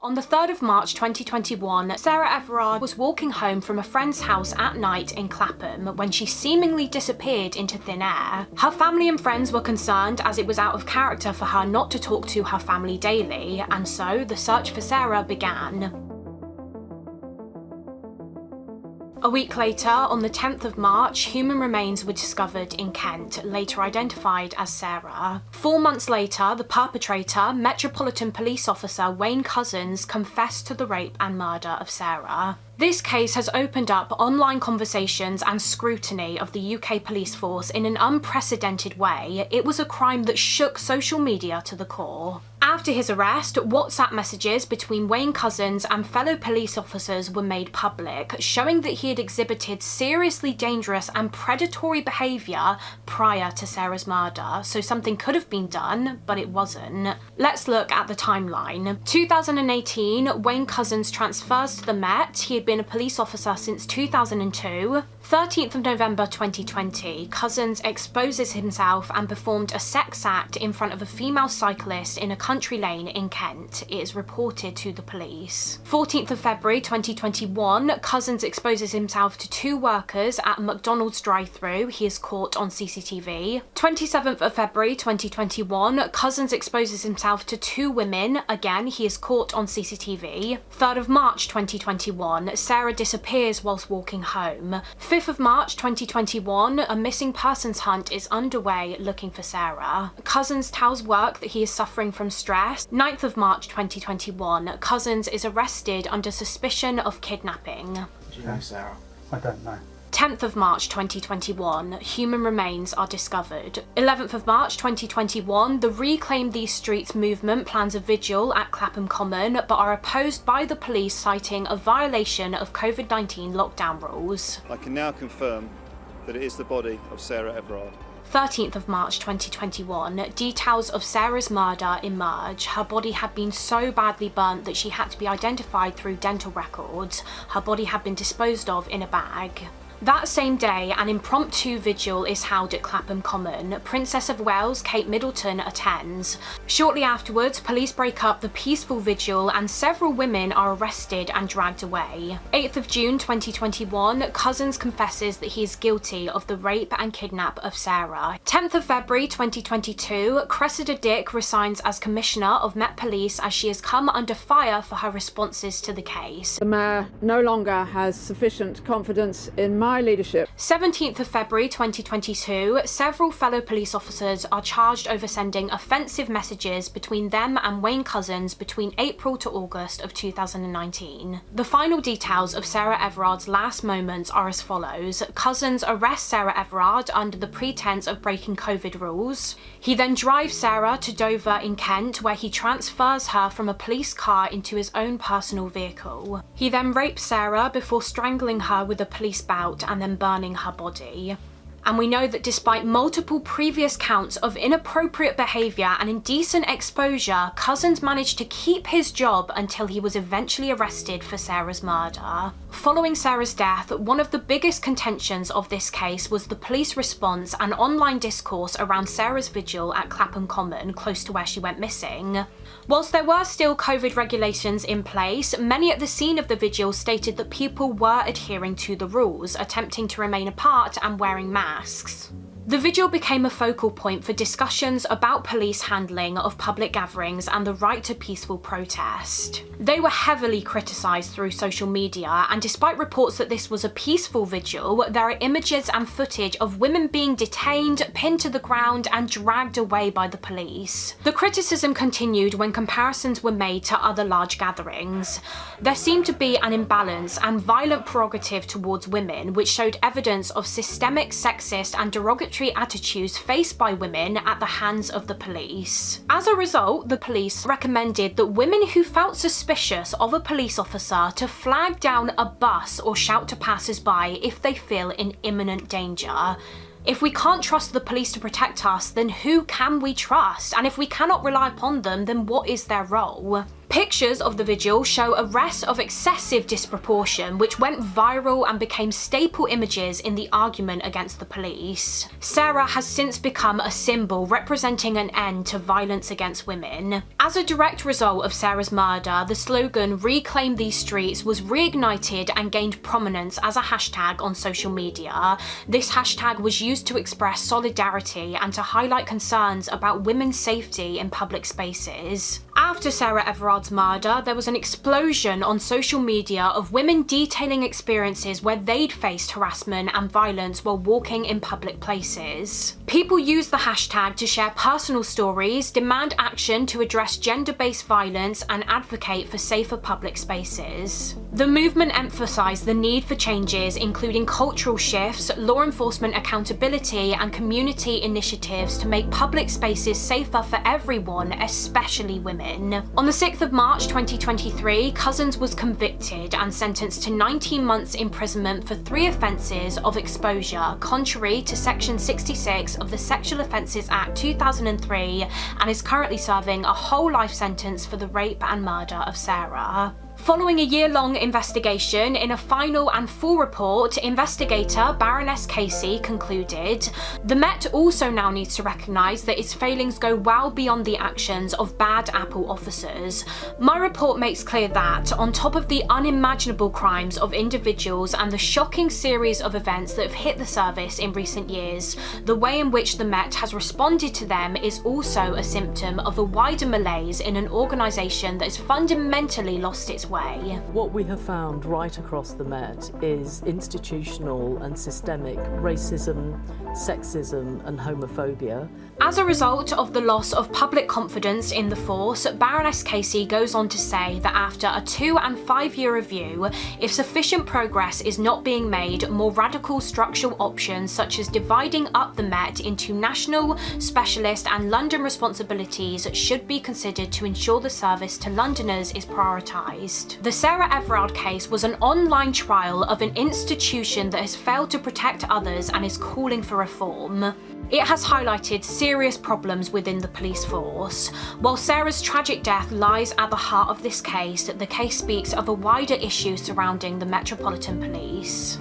On the 3rd of March 2021, Sarah Everard was walking home from a friend's house at night in Clapham when she seemingly disappeared into thin air. Her family and friends were concerned as it was out of character for her not to talk to her family daily, and so the search for Sarah began. A week later, on the 10th of March, human remains were discovered in Kent, later identified as Sarah. 4 months later, the perpetrator, Metropolitan Police Officer Wayne Couzens, confessed to the rape and murder of Sarah. This case has opened up online conversations and scrutiny of the UK police force in an unprecedented way. It was a crime that shook social media to the core. After his arrest, WhatsApp messages between Wayne Couzens and fellow police officers were made public, showing that he had exhibited seriously dangerous and predatory behaviour prior to Sarah's murder, so something could have been done, but it wasn't. Let's look at the timeline. 2018, Wayne Couzens transfers to the Met. He had been a police officer since 2002. 13th of November 2020, Couzens exposes himself and performed a sex act in front of a female cyclist in a country lane in Kent. It is reported to the police. 14th of February 2021, Couzens exposes himself to 2 workers at a McDonald's drive-thru. He is caught on CCTV. 27th of February 2021, Couzens exposes himself to 2 women. Again, he is caught on CCTV. 3rd of March 2021, Sarah disappears whilst walking home. 5th of March 2021, a missing persons hunt is underway looking for Sarah. Couzens tells work that he is suffering from stress. 9th of March 2021, Couzens is arrested under suspicion of kidnapping. Do you know Sarah? I don't know. 10th of March 2021, human remains are discovered. 11th of March 2021, the Reclaim These Streets movement plans a vigil at Clapham Common, but are opposed by the police, citing a violation of COVID-19 lockdown rules. I can now confirm that it is the body of Sarah Everard. 13th of March 2021, details of Sarah's murder emerge. Her body had been so badly burnt that she had to be identified through dental records. Her body had been disposed of in a bag. That same day, an impromptu vigil is held at Clapham Common. Princess of Wales Kate Middleton attends. Shortly afterwards, police break up the peaceful vigil and several women are arrested and dragged away. 8th of June 2021, Couzens confesses that he is guilty of the rape and kidnap of Sarah. 10th of February 2022, Cressida Dick resigns as Commissioner of Met Police as she has come under fire for her responses to the case. The Mayor no longer has sufficient confidence in my leadership. 17th of February 2022, several fellow police officers are charged over sending offensive messages between them and Wayne Couzens between April to August of 2019. The final details of Sarah Everard's last moments are as follows. Couzens arrests Sarah Everard under the pretense of breaking COVID rules. He then drives Sarah to Dover in Kent, where he transfers her from a police car into his own personal vehicle. He then rapes Sarah before strangling her with a police bout and then burning her body. And we know that despite multiple previous counts of inappropriate behaviour and indecent exposure, Couzens managed to keep his job until he was eventually arrested for Sarah's murder. Following Sarah's death, one of the biggest contentions of this case was the police response and online discourse around Sarah's vigil at Clapham Common, close to where she went missing. Whilst there were still COVID regulations in place, many at the scene of the vigil stated that people were adhering to the rules, attempting to remain apart and wearing masks. The vigil became a focal point for discussions about police handling of public gatherings and the right to peaceful protest. They were heavily criticised through social media, and despite reports that this was a peaceful vigil, there are images and footage of women being detained, pinned to the ground, and dragged away by the police. The criticism continued when comparisons were made to other large gatherings. There seemed to be an imbalance and violent prerogative towards women, which showed evidence of systemic sexist and derogatory attitudes faced by women at the hands of the police. As a result, the police recommended that women who felt suspicious of a police officer to flag down a bus or shout to passers-by if they feel in imminent danger. If we can't trust the police to protect us, then who can we trust? And if we cannot rely upon them, then what is their role? Pictures of the vigil show arrests of excessive disproportion, which went viral and became staple images in the argument against the police. Sarah has since become a symbol representing an end to violence against women. As a direct result of Sarah's murder, the slogan "Reclaim These Streets" was reignited and gained prominence as a hashtag on social media. This hashtag was used to express solidarity and to highlight concerns about women's safety in public spaces. After Sarah Everard's murder, there was an explosion on social media of women detailing experiences where they'd faced harassment and violence while walking in public places. People used the hashtag to share personal stories, demand action to address gender-based violence, and advocate for safer public spaces. The movement emphasised the need for changes, including cultural shifts, law enforcement accountability, and community initiatives to make public spaces safer for everyone, especially women. On the 6th of March 2023, Cousins was convicted and sentenced to 19 months imprisonment for 3 offences of exposure, contrary to Section 66 of the Sexual Offences Act 2003, and is currently serving a whole life sentence for the rape and murder of Sarah. Following a year-long investigation, in a final and full report, investigator Baroness Casey concluded, "The Met also now needs to recognise that its failings go well beyond the actions of bad apple officers. My report makes clear that, on top of the unimaginable crimes of individuals and the shocking series of events that have hit the service in recent years, the way in which the Met has responded to them is also a symptom of a wider malaise in an organisation that has fundamentally lost its way." What we have found right across the Met is institutional and systemic racism, sexism and homophobia. As a result of the loss of public confidence in the force, Baroness Casey goes on to say that after a 2- and 5-year review, if sufficient progress is not being made, more radical structural options such as dividing up the Met into national, specialist and London responsibilities should be considered to ensure the service to Londoners is prioritised. The Sarah Everard case was an online trial of an institution that has failed to protect others and is calling for reform. It has highlighted serious problems within the police force. While Sarah's tragic death lies at the heart of this case, the case speaks of a wider issue surrounding the Metropolitan Police.